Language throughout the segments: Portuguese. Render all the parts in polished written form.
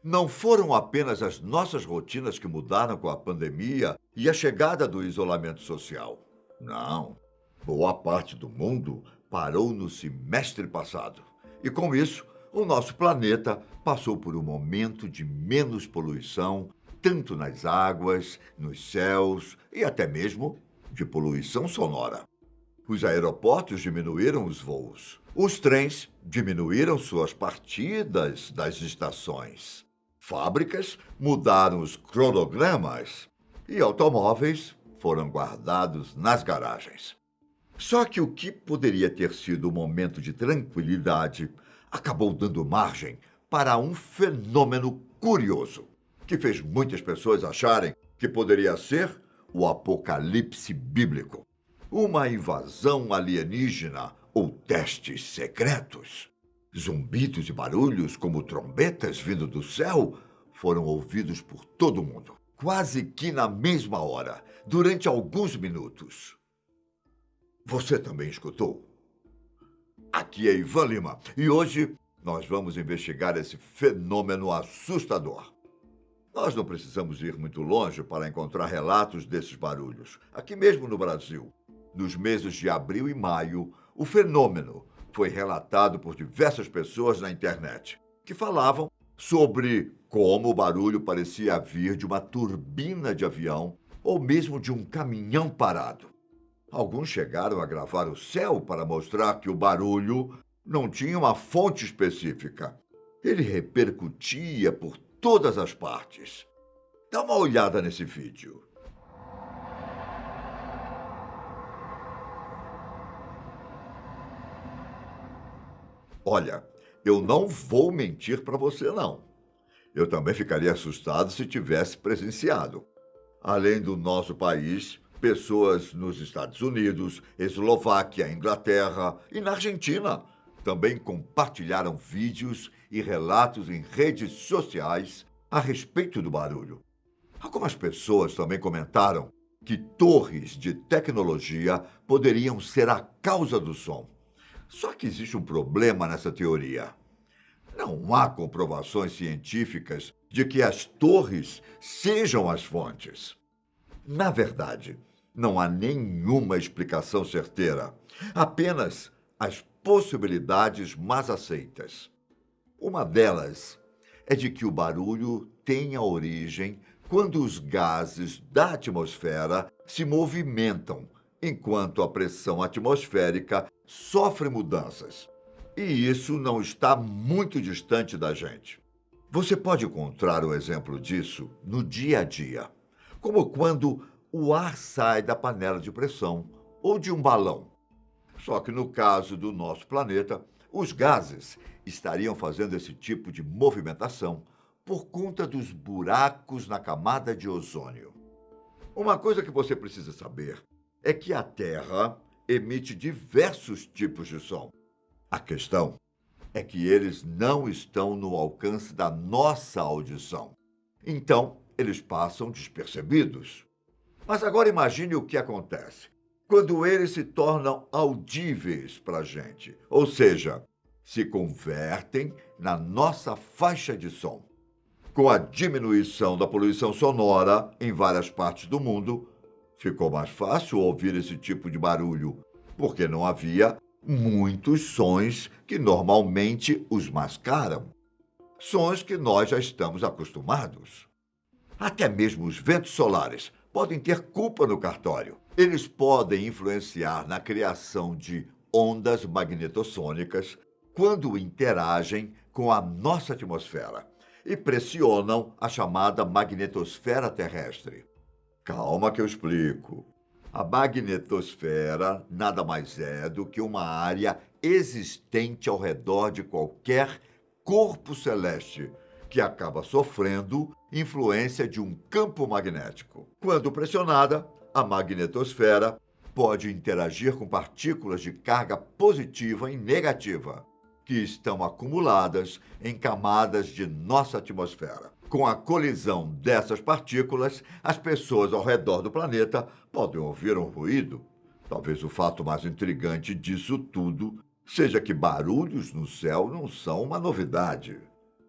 Não foram apenas as nossas rotinas que mudaram com a pandemia e a chegada do isolamento social. Não. Boa parte do mundo parou no semestre passado. E com isso, o nosso planeta passou por um momento de menos poluição, tanto nas águas, nos céus e até mesmo de poluição sonora. Os aeroportos diminuíram os voos. Os trens diminuíram suas partidas das estações. Fábricas mudaram os cronogramas e automóveis foram guardados nas garagens. Só que o que poderia ter sido um momento de tranquilidade acabou dando margem para um fenômeno curioso, que fez muitas pessoas acharem que poderia ser o apocalipse bíblico, uma invasão alienígena ou testes secretos. Zumbidos e barulhos como trombetas vindo do céu foram ouvidos por todo mundo, quase que na mesma hora, durante alguns minutos. Você também escutou? Aqui é Ivan Lima e hoje nós vamos investigar esse fenômeno assustador. Nós não precisamos ir muito longe para encontrar relatos desses barulhos. Aqui mesmo no Brasil, nos meses de abril e maio, o fenômeno foi relatado por diversas pessoas na internet, que falavam sobre como o barulho parecia vir de uma turbina de avião ou mesmo de um caminhão parado. Alguns chegaram a gravar o céu para mostrar que o barulho não tinha uma fonte específica. Ele repercutia por todas as partes. Dá uma olhada nesse vídeo. Olha, eu não vou mentir para você, não. Eu também ficaria assustado se tivesse presenciado. Além do nosso país, pessoas nos Estados Unidos, Eslováquia, Inglaterra e na Argentina também compartilharam vídeos e relatos em redes sociais a respeito do barulho. Algumas pessoas também comentaram que torres de tecnologia poderiam ser a causa do som. Só que existe um problema nessa teoria. Não há comprovações científicas de que as torres sejam as fontes. Na verdade, não há nenhuma explicação certeira, apenas as possibilidades mais aceitas. Uma delas é de que o barulho tenha origem quando os gases da atmosfera se movimentam, enquanto a pressão atmosférica sofre mudanças. E isso não está muito distante da gente. Você pode encontrar um exemplo disso no dia a dia, como quando o ar sai da panela de pressão ou de um balão. Só que no caso do nosso planeta, os gases estariam fazendo esse tipo de movimentação por conta dos buracos na camada de ozônio. Uma coisa que você precisa saber é que a Terra emite diversos tipos de som. A questão é que eles não estão no alcance da nossa audição. Então, eles passam despercebidos. Mas agora imagine o que acontece quando eles se tornam audíveis para a gente, ou seja, se convertem na nossa faixa de som. Com a diminuição da poluição sonora em várias partes do mundo, ficou mais fácil ouvir esse tipo de barulho, porque não havia muitos sons que normalmente os mascaram. Sons que nós já estamos acostumados. Até mesmo os ventos solares podem ter culpa no cartório. Eles podem influenciar na criação de ondas magnetossônicas quando interagem com a nossa atmosfera e pressionam a chamada magnetosfera terrestre. Calma que eu explico. A magnetosfera nada mais é do que uma área existente ao redor de qualquer corpo celeste que acaba sofrendo influência de um campo magnético. Quando pressionada, a magnetosfera pode interagir com partículas de carga positiva e negativa, que estão acumuladas em camadas de nossa atmosfera. Com a colisão dessas partículas, as pessoas ao redor do planeta podem ouvir um ruído. Talvez o fato mais intrigante disso tudo seja que barulhos no céu não são uma novidade.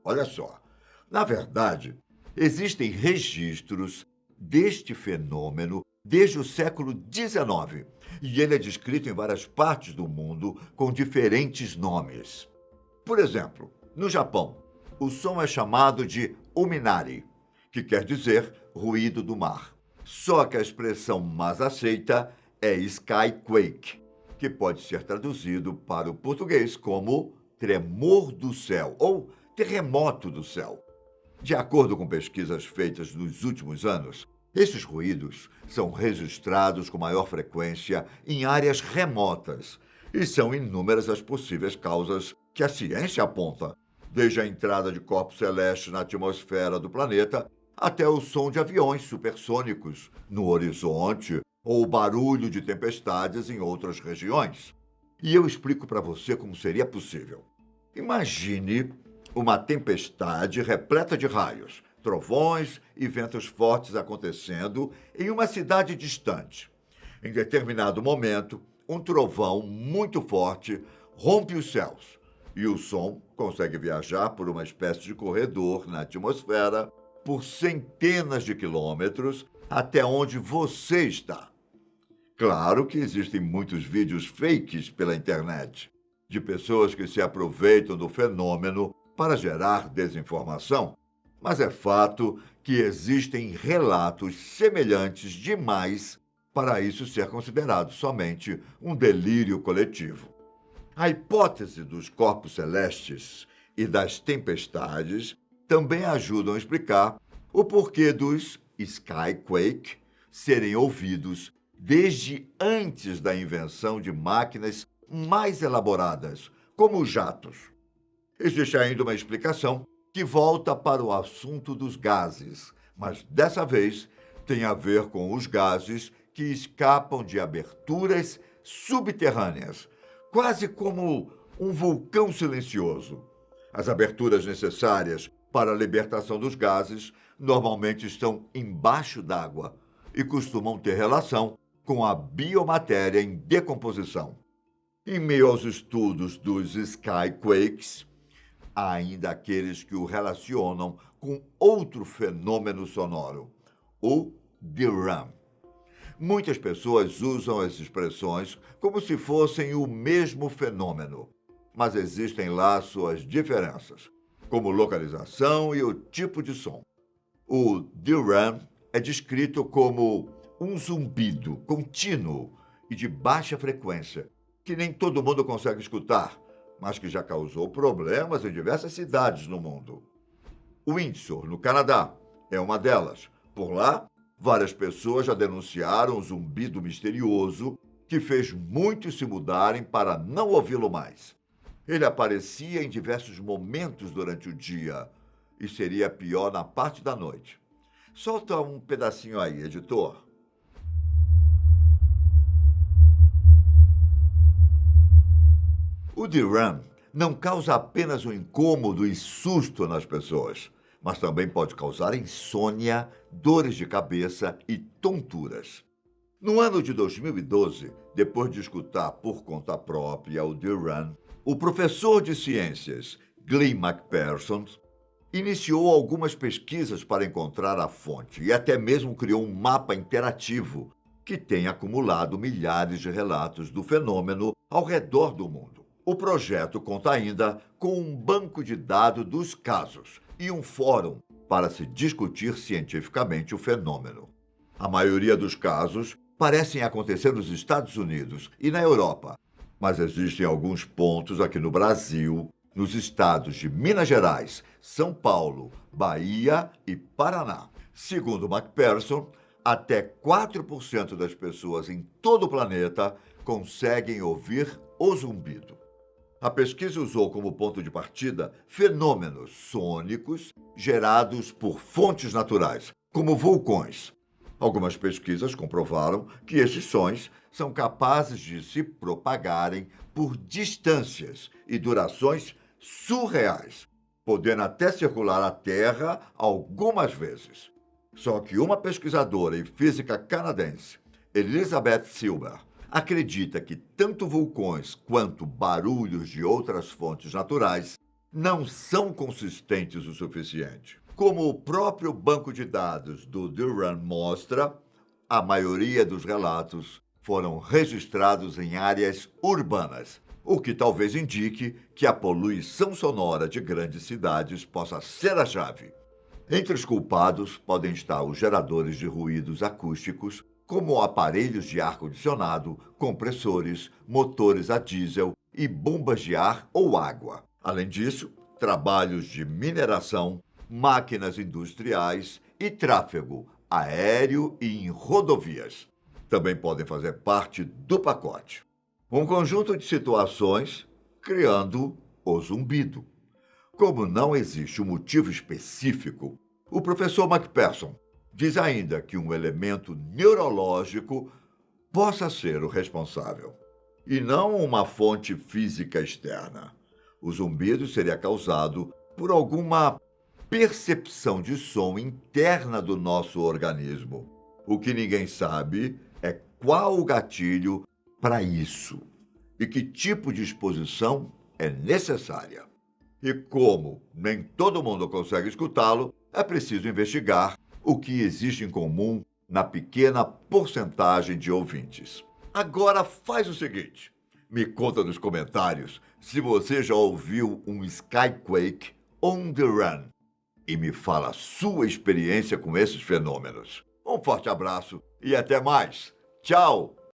Olha só, Na verdade, existem registros deste fenômeno desde o século XIX, e ele é descrito em várias partes do mundo com diferentes nomes. Por exemplo, no Japão, o som é chamado de uminari, que quer dizer ruído do mar. Só que a expressão mais aceita é skyquake, que pode ser traduzido para o português como tremor do céu ou terremoto do céu. De acordo com pesquisas feitas nos últimos anos, esses ruídos são registrados com maior frequência em áreas remotas e são inúmeras as possíveis causas que a ciência aponta, desde a entrada de corpos celestes na atmosfera do planeta até o som de aviões supersônicos no horizonte ou o barulho de tempestades em outras regiões. E eu explico para você como seria possível. Imagine uma tempestade repleta de raios, trovões e ventos fortes acontecendo em uma cidade distante. Em determinado momento, um trovão muito forte rompe os céus e o som consegue viajar por uma espécie de corredor na atmosfera por centenas de quilômetros até onde você está. Claro que existem muitos vídeos fakes pela internet, de pessoas que se aproveitam do fenômeno para gerar desinformação, mas é fato que existem relatos semelhantes demais para isso ser considerado somente um delírio coletivo. A hipótese dos corpos celestes e das tempestades também ajudam a explicar o porquê dos skyquake serem ouvidos desde antes da invenção de máquinas mais elaboradas, como os jatos. Existe ainda uma explicação que volta para o assunto dos gases, mas dessa vez tem a ver com os gases que escapam de aberturas subterrâneas, quase como um vulcão silencioso. As aberturas necessárias para a libertação dos gases normalmente estão embaixo d'água e costumam ter relação com a biomatéria em decomposição. Em meio aos estudos dos skyquakes, há ainda aqueles que o relacionam com outro fenômeno sonoro, o DRAM. Muitas pessoas usam as expressões como se fossem o mesmo fenômeno, mas existem lá suas diferenças, como localização e o tipo de som. O DRAM é descrito como um zumbido contínuo e de baixa frequência, que nem todo mundo consegue escutar, mas que já causou problemas em diversas cidades no mundo. Windsor, no Canadá, é uma delas. Por lá, várias pessoas já denunciaram um zumbido misterioso que fez muitos se mudarem para não ouvi-lo mais. Ele aparecia em diversos momentos durante o dia e seria pior na parte da noite. Solta um pedacinho aí, editor. O DRAM não causa apenas um incômodo e susto nas pessoas, mas também pode causar insônia, dores de cabeça e tonturas. No ano de 2012, depois de escutar por conta própria o DRAM, o professor de ciências Glenn McPherson iniciou algumas pesquisas para encontrar a fonte e até mesmo criou um mapa interativo que tem acumulado milhares de relatos do fenômeno ao redor do mundo. O projeto conta ainda com um banco de dados dos casos e um fórum para se discutir cientificamente o fenômeno. A maioria dos casos parecem acontecer nos Estados Unidos e na Europa, mas existem alguns pontos aqui no Brasil, nos estados de Minas Gerais, São Paulo, Bahia e Paraná. Segundo McPherson, até 4% das pessoas em todo o planeta conseguem ouvir o zumbido. A pesquisa usou como ponto de partida fenômenos sônicos gerados por fontes naturais, como vulcões. Algumas pesquisas comprovaram que esses sons são capazes de se propagarem por distâncias e durações surreais, podendo até circular a Terra algumas vezes. Só que uma pesquisadora e física canadense, Elizabeth Silber, acredita que tanto vulcões quanto barulhos de outras fontes naturais não são consistentes o suficiente. Como o próprio banco de dados do Duran mostra, a maioria dos relatos foram registrados em áreas urbanas, o que talvez indique que a poluição sonora de grandes cidades possa ser a chave. Entre os culpados podem estar os geradores de ruídos acústicos, como aparelhos de ar-condicionado, compressores, motores a diesel e bombas de ar ou água. Além disso, trabalhos de mineração, máquinas industriais e tráfego aéreo e em rodovias também podem fazer parte do pacote. Um conjunto de situações criando o zumbido. Como não existe um motivo específico, o professor McPherson diz ainda que um elemento neurológico possa ser o responsável, e não uma fonte física externa. O zumbido seria causado por alguma percepção de som interna do nosso organismo. O que ninguém sabe é qual o gatilho para isso e que tipo de exposição é necessária. E como nem todo mundo consegue escutá-lo, é preciso investigar o que existe em comum na pequena porcentagem de ouvintes. Agora faz o seguinte, me conta nos comentários se você já ouviu um Skyquake on the Run e me fala a sua experiência com esses fenômenos. Um forte abraço e até mais. Tchau!